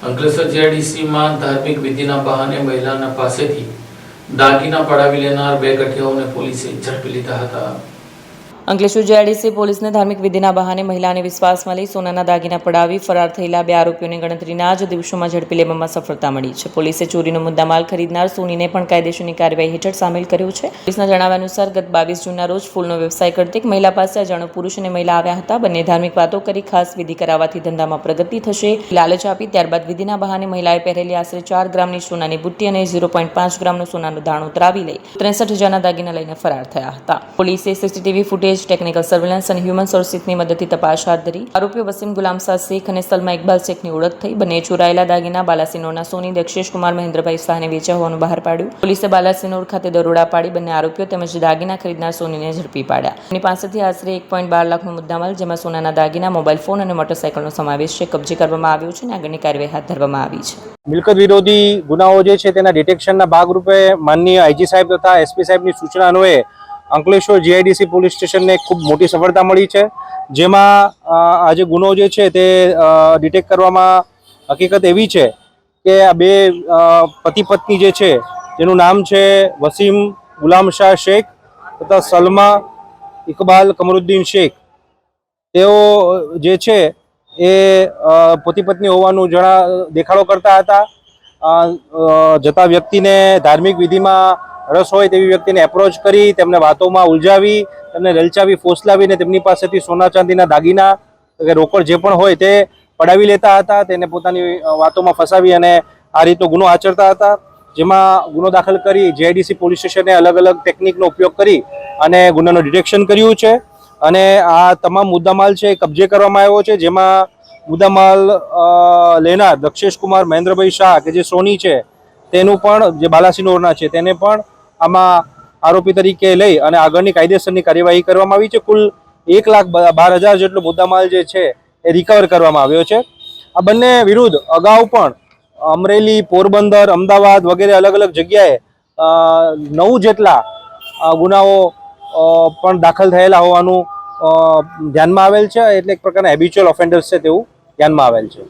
અંકલેશ્વર જીઆઈડીસીમાં ધાર્મિક વિધિના બહાને મહિલાના પાસેથી દાગીના પડાવી લેનાર બે ગઠિયાઓને પોલીસે ઝડપી લીધા હતા। અંકલેશ્વર જીઆઈડીસી પોલીસને ધાર્મિક વિધિના બહાને મહિલાને વિશ્વાસમાં લઈ સોનાના દાગીના પડાવી ફરાર થયેલા બે આરોપીઓને ગણતરીના જ દિવસોમાં ઝડપી લેવામાં સફળતા મળી છે। પોલીસે ચોરીનો મુદ્દામાલ ખરીદનાર સોનીને પણ કાયદેસરની કાર્યવાહી હેઠળ સામેલ કર્યો છે। પોલીસના જણાવ્યા અનુસાર ગત 22 જૂનના રોજ ફૂલનો વ્યવસાય કરતી એક મહિલા પાસે અજાણ્યો પુરુષ અને મહિલા આવ્યા હતા। બંને ધાર્મિક વાતો કરી ખાસ વિધિ કરાવવાથી ધંધામાં પ્રગતિ થશે લાલચ આપી ત્યારબાદ વિધિના બહાને મહિલાએ પહેરેલી આશરે 4 ગ્રામની સોનાની બુટ્ટી અને 0.5 ગ્રામનો સોનાનો દાણો ઉતરાવી લઈ 63,000ના દાગીના લઈને ફરાર થયા હતા। પોલીસે સીસીટીવી ફૂટેજ, ટેકનિકલ સર્વેલન્સ અને હ્યુમન સોર્સિસની મદદથી તપાસ હાથ ધરી આરોપીઓ વસીમ ગુલામશાહ શેખ અને સલમા ઇકબાલ શેખની ઓળખ થઈ। બંને ચોરાયેલા દાગીના બાલાસિનોરના સોની દક્ષેશ કુમાર મહેન્દ્રભાઈ શાહને વેચ્યા હોવાનું બહાર પાડ્યું। પોલીસે બાલાસિનોર ખાતે દરોડા પાડી બંને આરોપીઓ તેમજ દાગીના ખરીદનાર સોનીને ઝડપી પાડ્યા। તેની પાસેથી આશરે 1.12 લાખનો મુદ્દામાલ જેમાં સોનાના દાગીના, મોબાઈલ ફોન અને મોટરસાયકલનો સમાવેશ છે કબજે કરવામાં આવ્યો છે અને આગળની કાર્યવાહી હાથ ધરવામાં આવી છે। મિલકત વિરોધી ગુનાઓ જે છે તેના ડિટેક્શનના ભાગરૂપે માનનીય આઈજી સાહેબ તથા એસપી સાહેબની સૂચના અન્વયે અંકલેશ્વર જીઆઈડીસી પોલીસ સ્ટેશનને ખૂબ મોટી સફળતા મળી છે, જેમાં આ જે ગુનો જે છે તે ડિટેક્ટ કરવામાં હકીકત એવી છે કે આ બે પતિ પત્ની જે છે જેનું નામ છે વસીમ ગુલામશાહ શેખ તથા સલમા ઇકબાલ કમરુદ્દીન શેખ, તેઓ જે છે એ પતિ પત્ની હોવાનું દેખાડો કરતા હતા। જતા વ્યક્તિને ધાર્મિક વિધિમાં રસ હોય તેવી વ્યક્તિને એપ્રોચ કરી તેમને વાતોમાં ઉલઝાવી તેમને લલચાવી ફોસલાવીને તેમની પાસેથી સોના ચાંદીના દાગીના કે રોકડ જે પણ હોય તે પડાવી લેતા હતા। તેને પોતાની વાતોમાં ફસાવી અને આ રીતનો ગુનો આચરતા હતા, જેમાં ગુનો દાખલ કરી જીઆઈડીસી પોલીસ સ્ટેશને અલગ અલગ ટેકનિકનો ઉપયોગ કરી અને ગુનાનું ડિટેક્શન કર્યું છે અને આ તમામ મુદ્દામાલ છે કબજે કરવામાં આવ્યો છે, જેમાં મુદ્દામાલ લેનાર દક્ષેશ કુમાર મહેન્દ્રભાઈ શાહ કે જે સોની છે તેનું પણ જે બાલાસિનોરના છે તેને પણ આમાં આરોપી તરીકે લઈ અને આગળની કાયદેસરની કાર્યવાહી કરવામાં આવી છે। કુલ 1,12,000 જેટલો મુદ્દામાલ જે છે એ રિકવર કરવામાં આવ્યો છે। આ બંને વિરુદ્ધ અગાઉ પણ અમરેલી, પોરબંદર, અમદાવાદ વગેરે અલગ અલગ જગ્યાએ 9 જેટલા ગુનાઓ પણ દાખલ થયેલા હોવાનું ધ્યાનમાં આવેલ છે, એટલે એક પ્રકારના હેબિચ્યુઅલ ઓફેન્ડર્સ છે તેવું ધ્યાનમાં આવેલ છે।